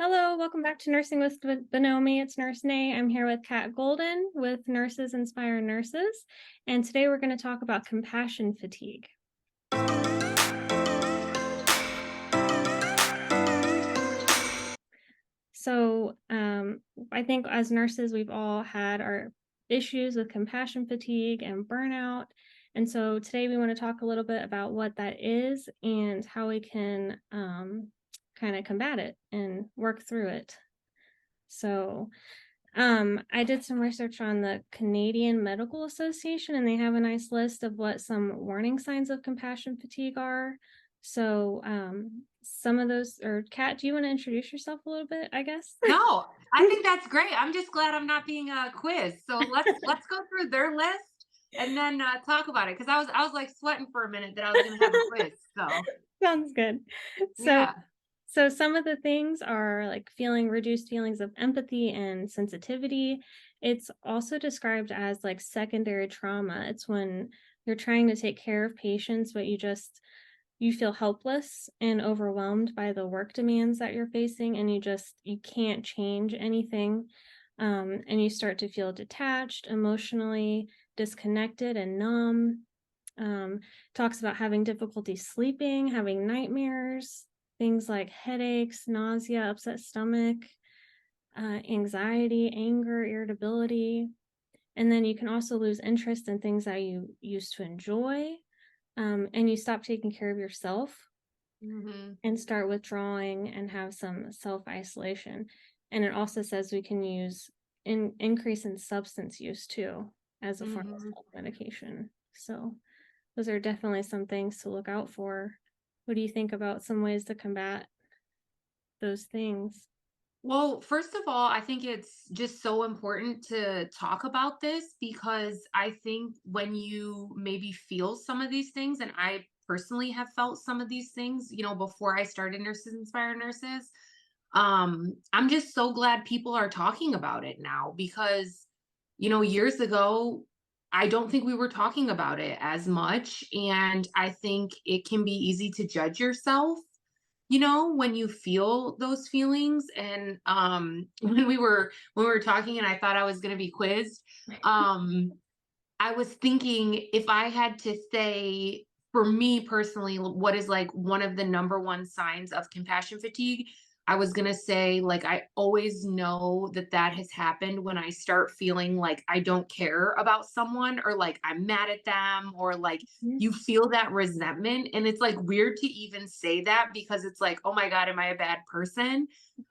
Hello, welcome back to Nursing with Bonomi. It's Nurse Nay. I'm here with Kat Golden with Nurses Inspire Nurses, and today we're going to talk about compassion fatigue. So, I think as nurses, we've all had our issues with compassion fatigue and burnout. And so today we want to talk a little bit about what that is and how we can kind of combat it and work through it. So, I did some research on the Canadian Medical Association, and they have a nice list of what some warning signs of compassion fatigue are. So, some of those, or Kat, do you want to introduce yourself a little bit, I guess? No, I think that's great. I'm just glad I'm not being a quiz. So let's go through their list and then talk about it because I was like sweating for a minute that I was going to have a quiz. So Sounds good. So, yeah. so some of the things are like feeling reduced feelings of empathy and sensitivity. It's also described as like secondary trauma. It's when you're trying to take care of patients, but you feel helpless and overwhelmed by the work demands that you're facing, and you can't change anything. And you start to feel detached, emotionally disconnected and numb. Talks about having difficulty sleeping, having nightmares, things like headaches, nausea, upset stomach, anxiety, anger, irritability. And then you can also lose interest in things that you used to enjoy, and you stop taking care of yourself Hmm. and start withdrawing and have some self isolation. And it also says we can use increase in substance use too as a form of Hmm. self medication. So those are definitely some things to look out for. What do you think about some ways to combat those things? Well, first of all, I think it's just so important to talk about this because I think when you maybe feel some of these things, and I personally have felt some of these things, before I started Nurses Inspire Nurses, I'm just so glad people are talking about it now because, years ago, I don't think we were talking about it as much. And I think it can be easy to judge yourself, when you feel those feelings. And when we were talking and I thought I was gonna be quizzed, um, I was thinking if I had to say for me personally, what is like one of the number one signs of compassion fatigue, I was going to say, like, I always know that that has happened when I start feeling like I don't care about someone or like I'm mad at them or like Mhm. you feel that resentment. And it's like weird to even say that because it's like, oh my God, am I a bad person?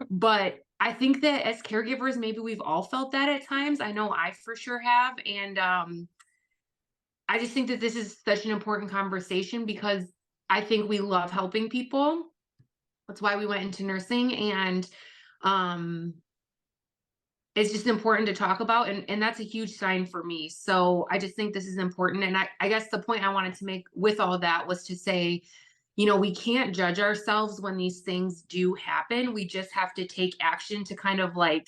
But I think that as caregivers, maybe we've all felt that at times. I know I for sure have. And I just think that this is such an important conversation because I think we love helping people. That's why we went into nursing, and um it's just important to talk about, and that's a huge sign for me. So I just think this is important. And I guess the point I wanted to make with all that was to say, we can't judge ourselves when these things do happen. We just have to take action to kind of like,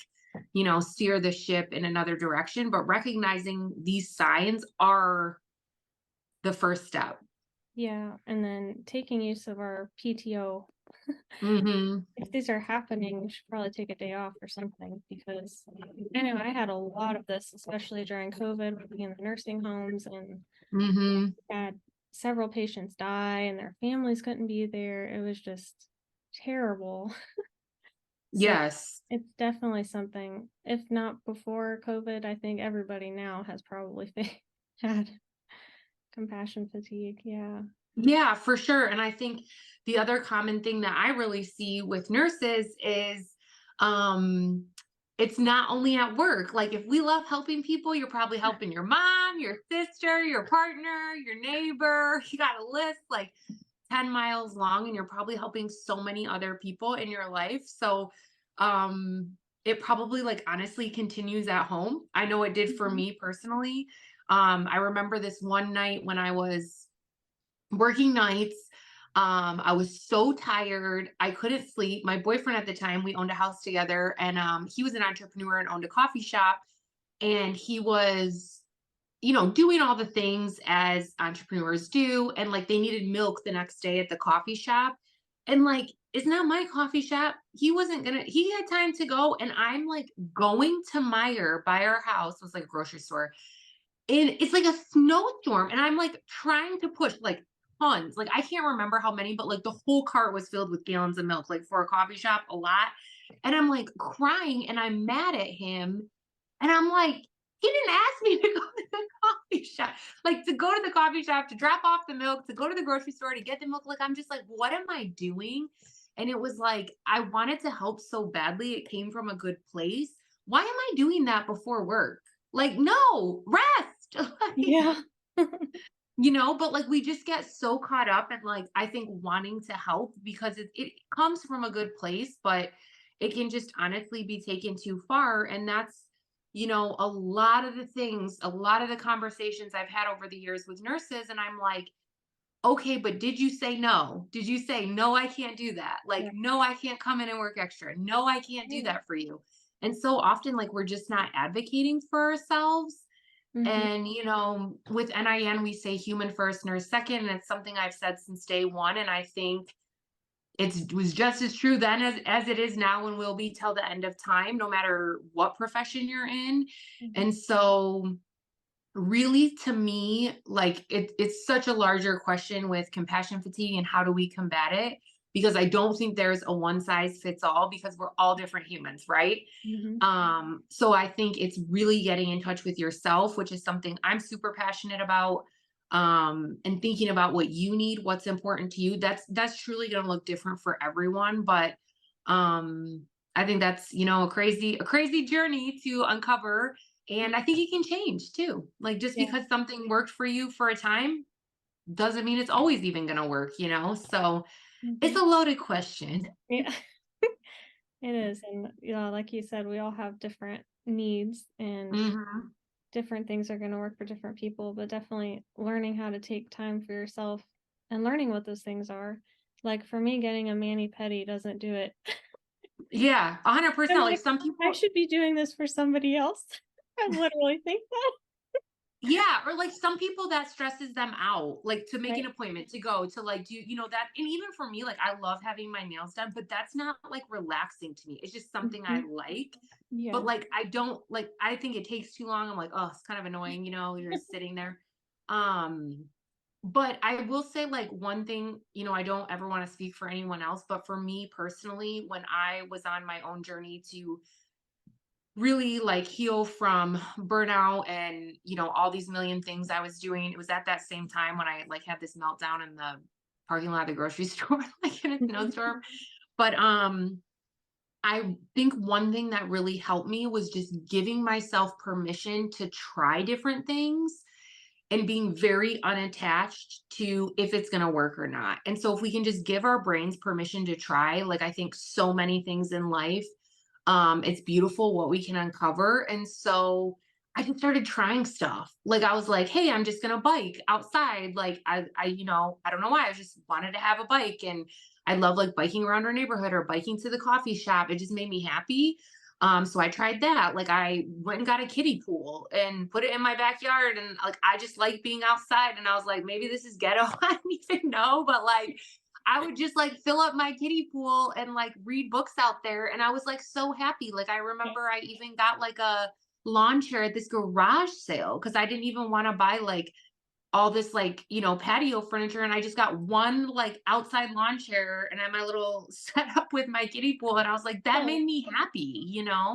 steer the ship in another direction. But recognizing these signs are the first step. Yeah, and then taking use of our PTO. Mhm. If these are happening, we should probably take a day off or something because I know I had a lot of this, especially during COVID, working in the nursing homes, and Mhm. had several patients die and their families couldn't be there. It was just terrible. So Yes. it's definitely something, if not before COVID, I think everybody now has probably had compassion fatigue. Yeah. Yeah, for sure. And I think the other common thing that I really see with nurses is um it's not only at work. Like if we love helping people, you're probably helping your mom, your sister, your partner, your neighbor. You got a list like 10 miles long and you're probably helping so many other people in your life. So it probably like honestly continues at home. I know it did for Mhm. me personally. I remember this one night when I was working nights. I was so tired. I couldn't sleep. My boyfriend at the time, we owned a house together, and he was an entrepreneur and owned a coffee shop. And he was, doing all the things as entrepreneurs do. And like they needed milk the next day at the coffee shop. And like it's not my coffee shop. He had time to go. And I'm like going to Meyer by our house, was like a grocery store. And it's like a snowstorm. And I'm like trying to push like tons. Like I can't remember how many, but like the whole cart was filled with gallons of milk, like for a coffee shop, a lot. And I'm like crying and I'm mad at him. And I'm like, he didn't ask me to go to the coffee shop, like to go to the coffee shop, to drop off the milk, to go to the grocery store, to get the milk. Like, I'm just like, what am I doing? And it was like, I wanted to help so badly. It came from a good place. Why am I doing that before work? Like, no, rest. Like, Yeah. but like we just get so caught up in like, I think wanting to help because it comes from a good place, but it can just honestly be taken too far. And that's, a lot of the things, a lot of the conversations I've had over the years with nurses. And I'm like, okay, but did you say no? Did you say, no, I can't do that? Like, Yeah. no, I can't come in and work extra. No, I can't do Right. that for you. And so often, like, we're just not advocating for ourselves. Mhm. And, with NIN, we say human first, nurse second. And it's something I've said since day one. And I think it was just as true then as it is now and will be till the end of time, no matter what profession you're in. Mhm. And so, really, to me, like it's such a larger question with compassion fatigue and how do we combat it? Because I don't think there's a one size fits all because we're all different humans, right? Mhm. So I think it's really getting in touch with yourself, which is something I'm super passionate about. And thinking about what you need, what's important to you. That's truly gonna look different for everyone. But um I think that's, a crazy journey to uncover. And I think it can change too. Like just Yeah. because something worked for you for a time doesn't mean it's always even gonna work. So it's Mhm. a loaded question. Yeah. It is, and, like you said, we all have different needs, and Hmm. different things are gonna work for different people, but definitely learning how to take time for yourself and learning what those things are. Like, for me, getting a mani-pedi doesn't do it. Yeah, I'm 100%. Like like, some "I people, should be doing this for somebody else." I literally think that. yeah, or like some people that stresses them out, like to make an Right. appointment, to go, to like do, that. And even for me, like I love having my nails done, but that's not like relaxing to me. It's just something I Mhm. like. But Yeah. like I don't like, I think it takes too long. I'm like, oh, it's kind of annoying, you're just sitting there. Um, but I will say like one thing, I don't ever want to speak for anyone else, but for me personally, when I was on my own journey to really like heal from burnout and all these million things I was doing, it was at that same time when I like had this meltdown in the parking lot of the grocery store, like in a Mhm. snowstorm. But I think one thing that really helped me was just giving myself permission to try different things and being very unattached to if it's going to work or not. And so if we can just give our brains permission to try, like I think so many things in life, it's beautiful what we can uncover. And so I just started trying stuff. Like I was like, hey, I'm just gonna bike outside. Like I don't know why. I just wanted to have a bike, and I love like biking around our neighborhood or biking to the coffee shop. It just made me happy. So I tried that. Like I went and got a kiddie pool and put it in my backyard, and like I just like being outside. And I was like, maybe this is ghetto. I don't even know, but like I would just like fill up my kiddie pool and like read books out there. And I was like so happy. Like I Yeah. remember I even got like a lawn chair at this garage sale because I didn't even want to buy like all this like, patio furniture. And I just got one like outside lawn chair and I had my little setup with my kiddie pool. And I was like, that Oh, made me happy. yeah.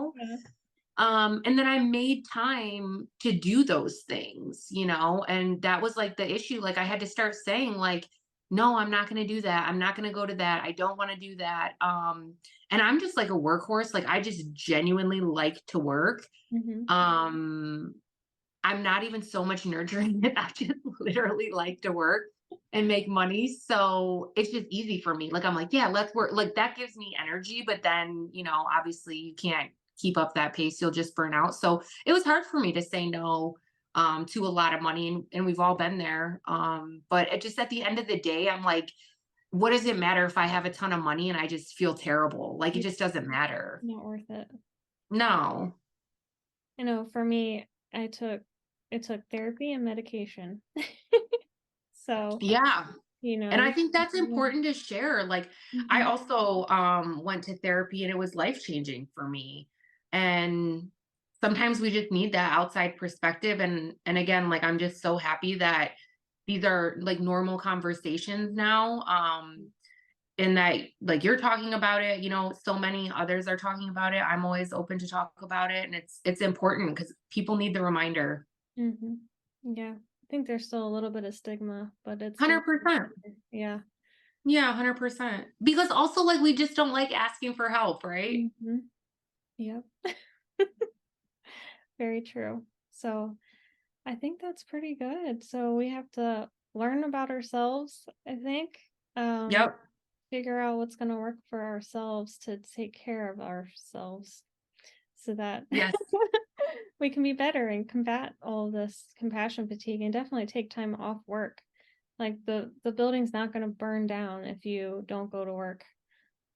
And then I made time to do those things, and that was like the issue. Like I had to start saying like, no, I'm not going to do that. I'm not going to go to that. I don't want to do that. And I'm just like a workhorse. Like I just genuinely like to work. Mhm. Um, I'm not even so much nurturing it. I just literally like to work and make money. So it's just easy for me. Like I'm like, yeah, let's work. Like that gives me energy. But then, obviously you can't keep up that pace. You'll just burn out. So it was hard for me to say no to a lot of money. And we've all been there. But it just at the end of the day, I'm like, what does it matter if I have a ton of money and I just feel terrible? Like it Yeah, just doesn't matter. not worth it. No. For me, it took therapy and medication. So, Yeah. you And know, I think that's important to share. Like, I Mhm. also went to therapy and it was life-changing for me. And sometimes we just need that outside perspective. And again, like I'm just so happy that these are like normal conversations now. And that like you're talking about it, so many others are talking about it. I'm always open to talk about it. And it's important because people need the reminder. Mhm. Yeah. I think there's still a little bit of stigma, but it's getting 100%. better. Yeah. Yeah, 100%. Because also, like, we just don't like asking for help, right? Mhm. Yep. Very true. So, I think that's pretty good. So, we have to learn about ourselves, I think. Um, Yep. Figure out what's gonna work for ourselves to take care of ourselves so that Yes. we can be better and combat all this compassion fatigue and definitely take time off work. Like the building's not gonna burn down if you don't go to work.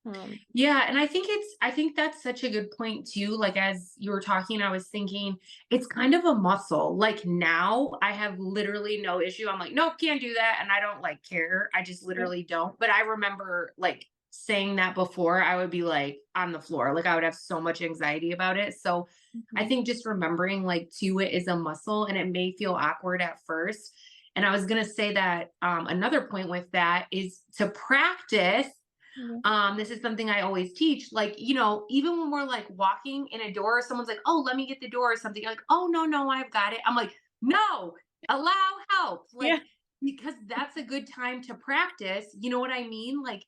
Um, Yeah, and I think that's such a good point too. Like as you were talking, I was thinking it's kind of a muscle. Like now I have literally no issue. I'm like, nope, can't do that. And I don't like care. I just Yep. literally don't. But I remember like saying that before, I would be like on the floor. Like I would have so much anxiety about it. So I Mhm. think just remembering like too it is a muscle and it may feel awkward at first. And I was gonna say that another point with that is to practice. Yeah. This is something I always teach. Like, even when we're like walking in a door, someone's like, oh, let me get the door or something. You're like, oh, no, no, I've got it. I'm like, no, allow help. Yeah. Like, because that's a good time to practice. You know what I mean? Like,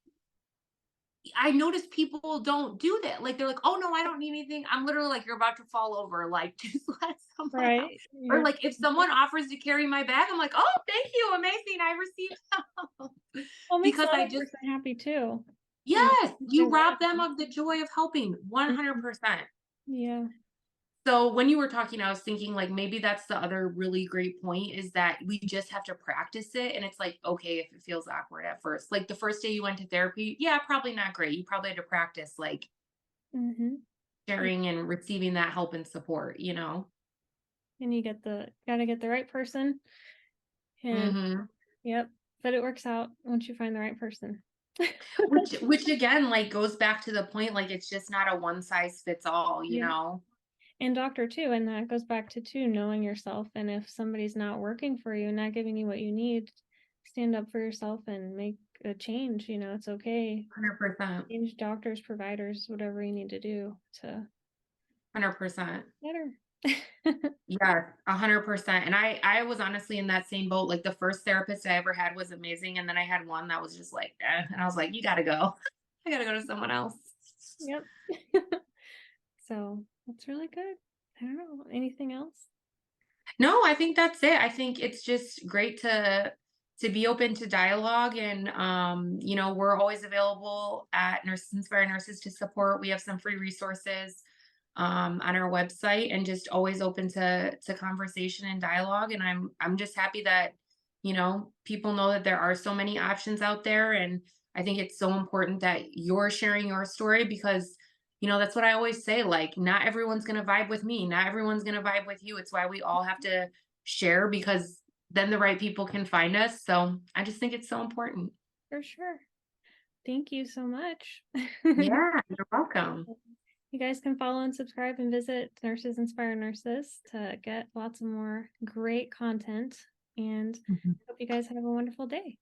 I notice people don't do that. Like, they're like, oh, no, I don't need anything. I'm literally like, you're about to fall over. Like, just let someone help. Right. Or You're like, if someone offers to carry my bag, I'm like, oh, thank you. Amazing. I received help. well, it makes the Because I other just, person happy too. You know, yes, they're you rob them gratitude. of the joy of helping Mhm. 100%. Yeah. So when you were talking, I was thinking like maybe that's the other really great point is that we just have to practice it. And it's like, okay, if it feels awkward at first, like the first day you went to therapy, yeah, probably not great. You probably had to practice like Mhm. Yeah. sharing and receiving that help and support. And you gotta get the right person. And hmm yep. But it works out once you find the right person. Which again, like goes back to the point, like it's just not a one size fits all, you Yeah. know? And doctor too, and that goes back to too knowing yourself. And if somebody's not working for you, not giving you what you need, stand up for yourself and make a change. You know, it's okay. 100%. Change doctors, providers, whatever you need to do to 100%. better. Yeah, 100%. And I was honestly in that same boat. Like the first therapist I ever had was amazing, and then I had one that was just like, and I was like, you gotta go. I gotta go to someone else. Yep. So that's really good. I don't know. Anything else? No, I think that's it. I think it's just great to be open to dialogue and we're always available at Nurses Inspire Nurses to support. We have some free resources on our website and just always open to conversation and dialogue. And I'm just happy that people know that there are so many options out there. And I think it's so important that you're sharing your story because that's what I always say. Like, not everyone's going to vibe with me. Not everyone's going to vibe with you. It's why we all have to share because then the right people can find us. So I just think it's so important. For sure. Thank you so much. Yeah, you're welcome. You guys can follow and subscribe and visit Nurses Inspire Nurses to get lots of more great content. And Mhm. hope you guys have a wonderful day.